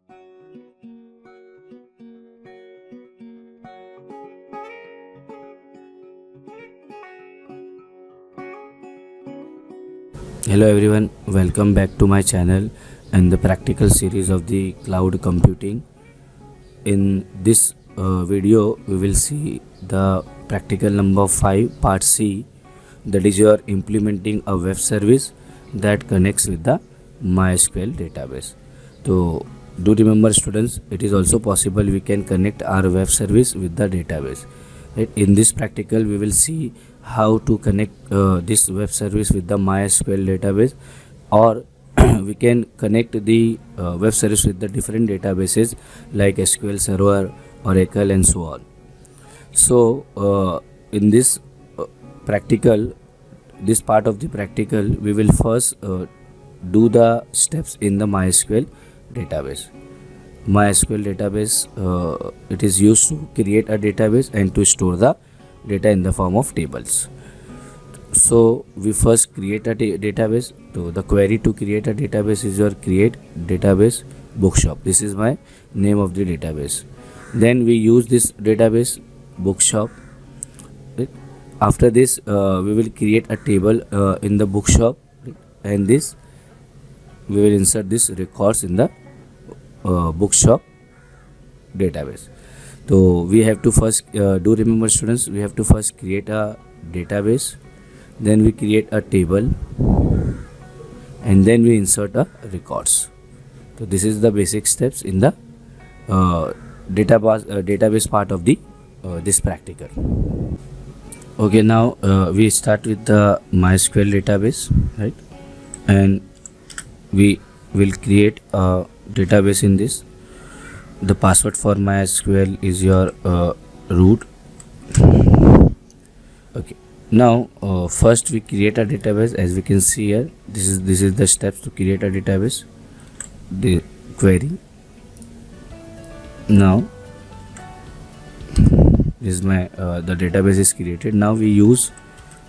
Hello everyone, welcome back to my channel and the practical series of the cloud computing. In this video we will see the practical number 5 part C, that is your implementing a web service that connects with the MySQL database. So do remember students, it is also possible we can connect our web service with the database. Right? In this practical we will see how to connect this web service with the MySQL database, or we can connect the web service with the different databases like SQL Server, Oracle and so on. So in this practical, this part of the practical, we will first do the steps in the MySQL database. MySQL database, it is used to create a database and to store the data in the form of tables. So we first create a database. So the query to create a database is your create database bookshop. This is my name of the database. Then we use this database bookshop. Right? After this we will create a table in the bookshop, right? And this we will insert this records in the bookshop database. So we have to first do remember students, we have to first create a database, then we create a table, and then we insert a records. So this is the basic steps in the database part of the this practical. Okay, now we start with the MySQL database, right? And we will create a database in this. The password for MySQL is your root. Okay, now first we create a database. As we can see here, this is the steps to create a database. The query. Now this is my the database is created. Now we use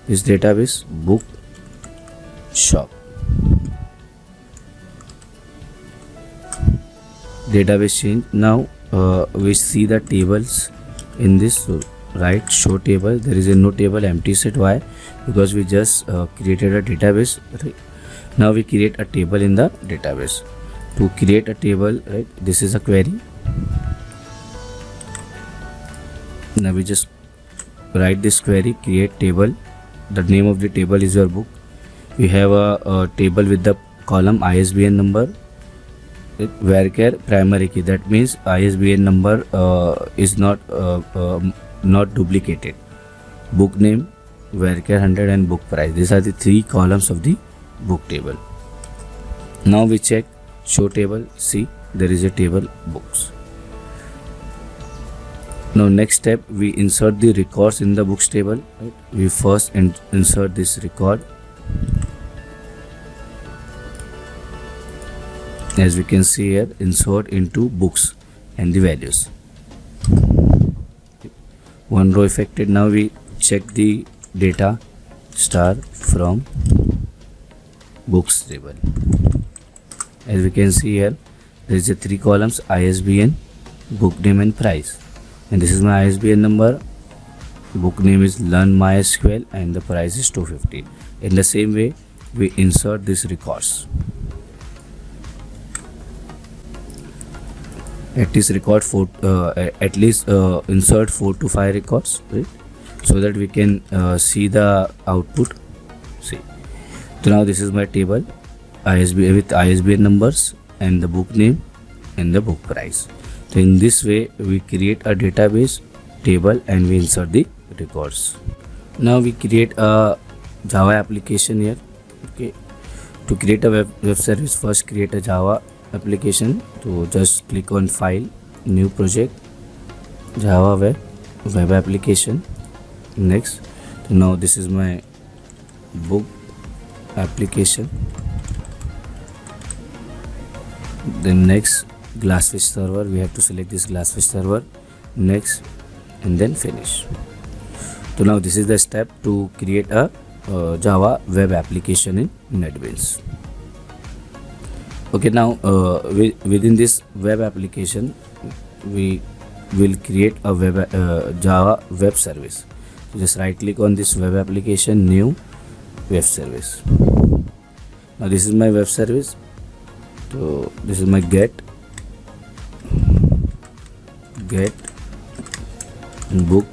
this database bookshop. Database change. Now we see the tables in this. So right, show table. There is a no table, empty set. Why? Because we just created a database. Right? Now we create a table in the database. To create a table, right, this is a query. Now we just write this query, create table. The name of the table is your book. We have a table with the column ISBN number, varchar primary key. That means ISBN number is not duplicated. Book name, varchar 100 and book price. These are the three columns of the book table. Now we check show table. See, there is a table books. Now next step, we insert the records in the books table. Right? We first insert this record. As we can see here, insert into books and the values. One row affected. Now we check the data star from books table. As we can see here, there is a three columns: ISBN, book name and price. And this is my ISBN number. Book name is Learn MySQL and the price is 250. In the same way, we insert these records. At least insert 4 to 5 records, right? So that we can see the output. See, so now this is my table, ISBN with ISBN numbers and the book name and the book price. So in this way we create a database table and we insert the records. Now we create a Java application here. Okay, to create a web service, first create a Java application. So just click on file, new project, Java web application. Next, so now this is my book application. Then next, Glassfish server. We have to select this Glassfish server. Next, and then finish. So now this is the step to create a Java web application in NetBeans. Okay, now within this web application we will create a Java web service. So just right click on this web application, new web service. Now this is my web service. So this is my get book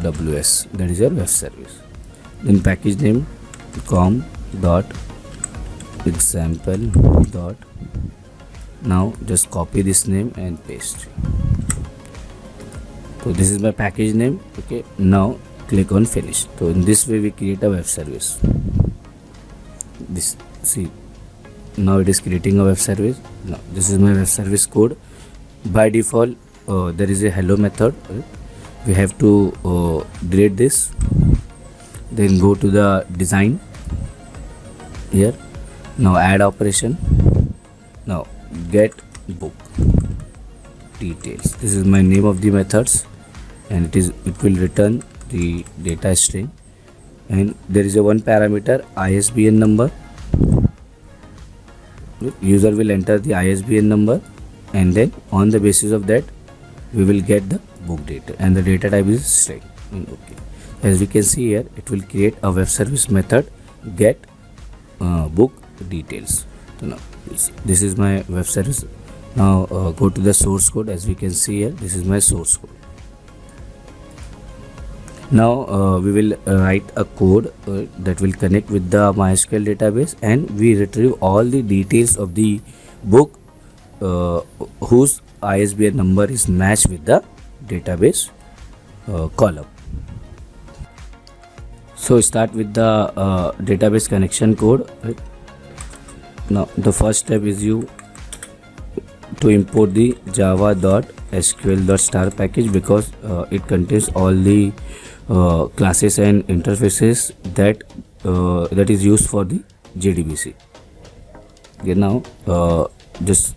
ws, that is your web service. Then package name com dot example dot. Now just copy this name and paste. So this is my package name. Okay, now click on finish. So in this way we create a web service. This, see, now it is creating a web service. Now this is my web service code. By default there is a hello method. We have to delete this, then go to the design here. Now add operation. Now get book details. This is my name of the methods, and it will return the data string, and there is a one parameter ISBN number. User will enter the ISBN number, and then on the basis of that we will get the book data, and the data type is string. Okay, as we can see here, it will create a web service method get book details. So now this is my web service. Now go to the source code. As we can see here, this is my source code. Now we will write a code that will connect with the MySQL database, and we retrieve all the details of the book whose ISBN number is matched with the database column. So start with the database connection code. Right? Now the first step is you to import the java.sql.star package, because it contains all the classes and interfaces that is used for the JDBC. Okay, now just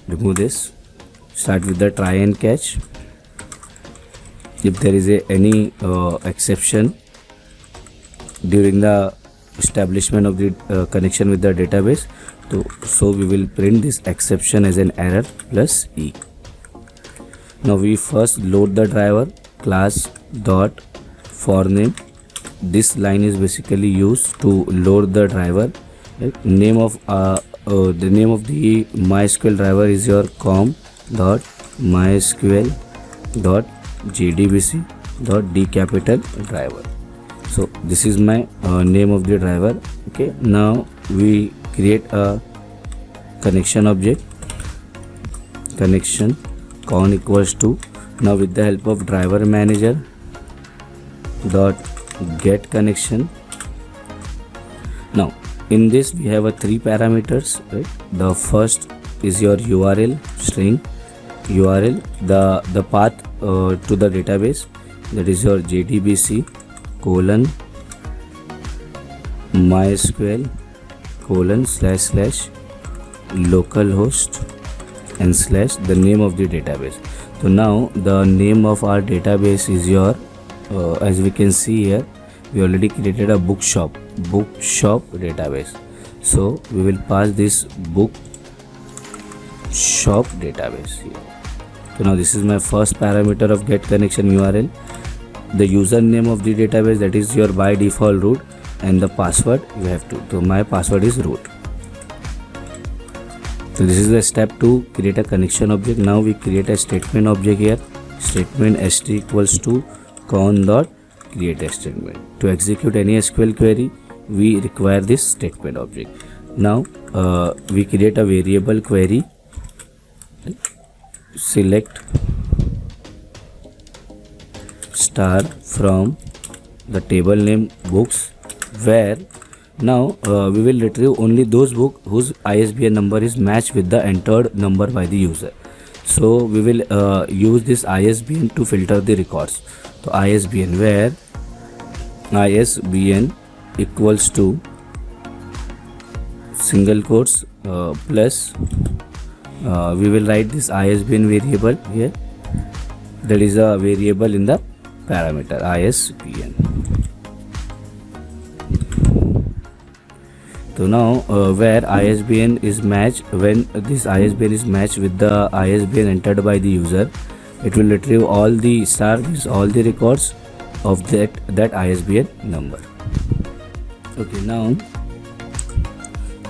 remove this. Start with the try and catch. If there is any exception during the establishment of the connection with the database, so we will print this exception as an error plus E. Now we first load the driver class dot for name. This line is basically used to load the driver. Right? Name of the name of the MySQL driver is your com dot mysql dot jdbc dot d capital driver. So this is my name of the driver. Okay, now we create a connection object, connection con equals to, now with the help of driver manager dot get connection. Now in this we have a three parameters, right? The first is your URL string, URL, the path to the database, that is your JDBC colon MySQL colon // localhost and / the name of the database. So now the name of our database is your as we can see here, we already created a bookshop database. So we will pass this bookshop database here. So now this is my first parameter of get connection URL, the username of the database, that is your by default root, and the password you have to. So my password is root. So this is the step to create a connection object. Now we create a statement object here. Statement st equals to con dot create a statement. To execute any SQL query, we require this statement object. Now we create a variable query. Select star from the table name books, where now we will retrieve only those books whose ISBN number is matched with the entered number by the user. So we will use this ISBN to filter the records. So ISBN, where ISBN equals to single quotes plus we will write this ISBN variable here, that is a variable in the parameter ISBN. So So now where ISBN is matched, when this ISBN is matched with the ISBN entered by the user, it will retrieve all the star means all the records of that ISBN number. Okay, now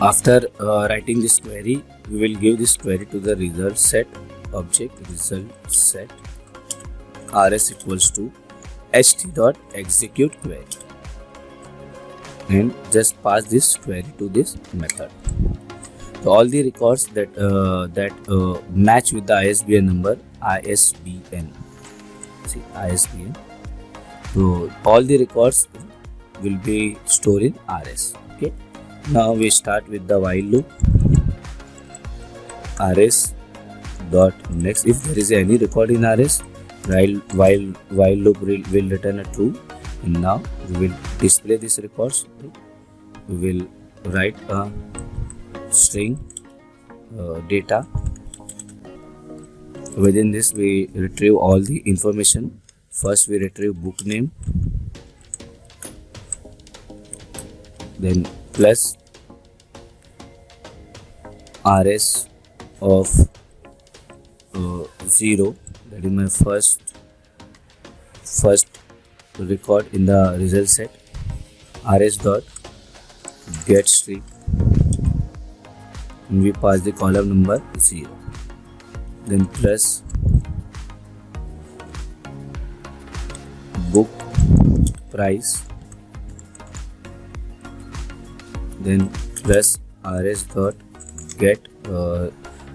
after writing this query, we will give this query to the result set object result set rs equals to ht.execute query, and just pass this query to this method. So all the records that match with the ISBN number, ISBN, see ISBN. So all the records will be stored in RS. Okay. Now we start with the while loop. RS dot next. If there is any record in RS, while loop will return a true. And now we will display these records. We will write a string data. Within this we retrieve all the information. First we retrieve book name, then plus rs of 0, that is my first record in the result set, rs dot get string, and we pass the column number 0, then plus book price, then plus rs dot get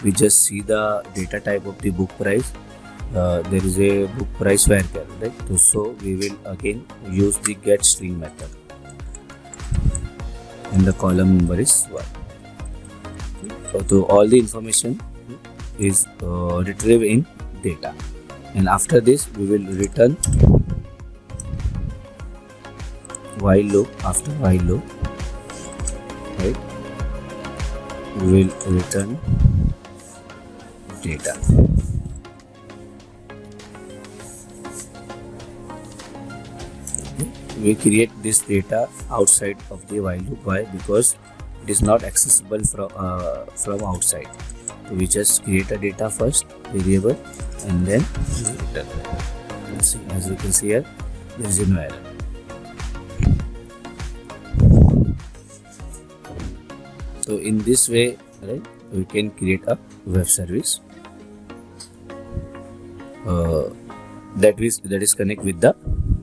we just see the data type of the book price. There is a book price variable, right? So we will again use the get string method, and the column number is 1. So all the information is retrieved in data, and after this we will return while loop. After while loop, right, we will return data. We create this data outside of the while loop. Why? Because it is not accessible from outside. So we just create a data first variable and then we return. Let's see, as you can see here, there is no error. So in this way, right, we can create a web service that is connect with the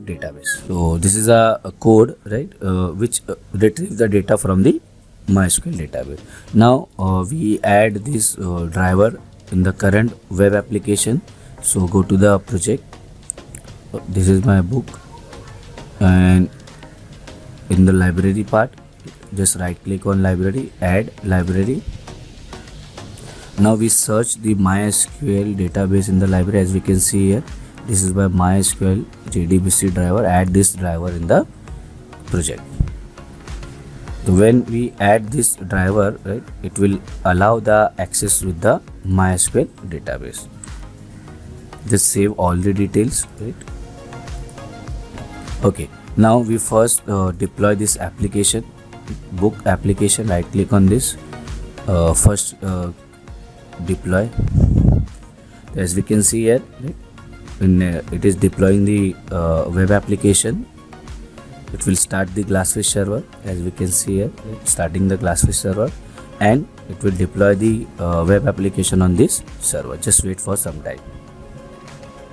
database. So this is a code, right, which retrieves the data from the MySQL database. Now we add this driver in the current web application. So go to the project. This is my book, and in the library part, just right click on library, add library. Now we search the MySQL database in the library. As we can see here, this is my MySQL JDBC driver. Add this driver in the project. So when we add this driver, right, it will allow the access with the MySQL database. Just save all the details, right? Okay, now we first deploy this application, book application. Right click on this, first deploy. As we can see here, right, it is deploying the web application. It will start the Glassfish server, as we can see here, right, starting the Glassfish server, and it will deploy the web application on this server. Just wait for some time.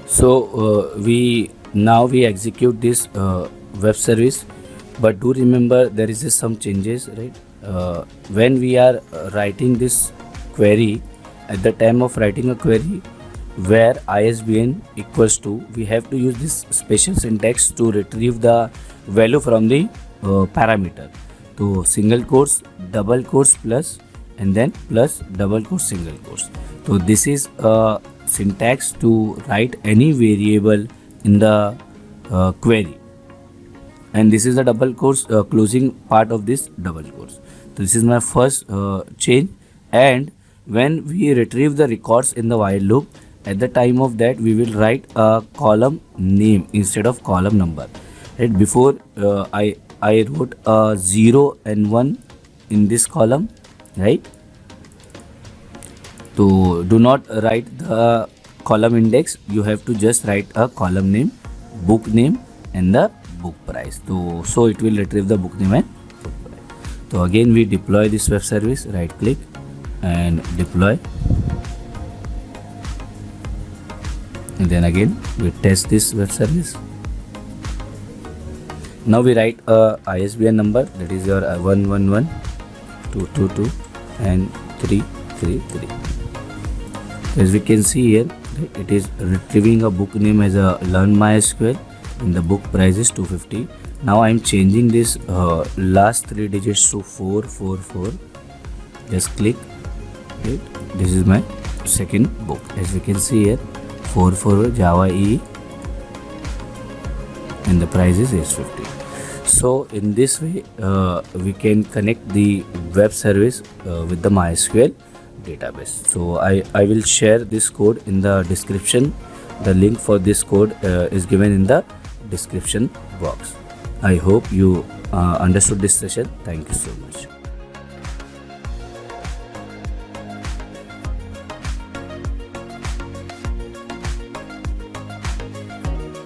So we execute this web service, but do remember there is some changes, right? When we are writing this query, at the time of writing a query where ISBN equals to, we have to use this special syntax to retrieve the value from the parameter. So single quotes, double quotes, plus, and then plus double quotes, single quotes. So this is a syntax to write any variable in the query, and this is the double quotes closing part of this double quotes. So this is my first change. And when we retrieve the records in the while loop, at the time of that we will write a column name instead of column number. Right, before I wrote a 0 and 1 in this column, right? So do not write the column index, you have to just write a column name, book name and the book price. So it will retrieve the book name and book price. So again we deploy this web service, right click and deploy, and then again we test this web service. Now we write a ISBN number, that is your 111 222 and 333. As we can see here, it is retrieving a book name as a Learn MySQL and the book price is 250. Now I am changing this last 3 digits to 444. Just click it. This is my second book. As we can see here, 44 Java EE and the price is 850. So in this way we can connect the web service with the MySQL database. So I will share this code in the description. The link for this code is given in the description box. I hope you understood this session. Thank you so much.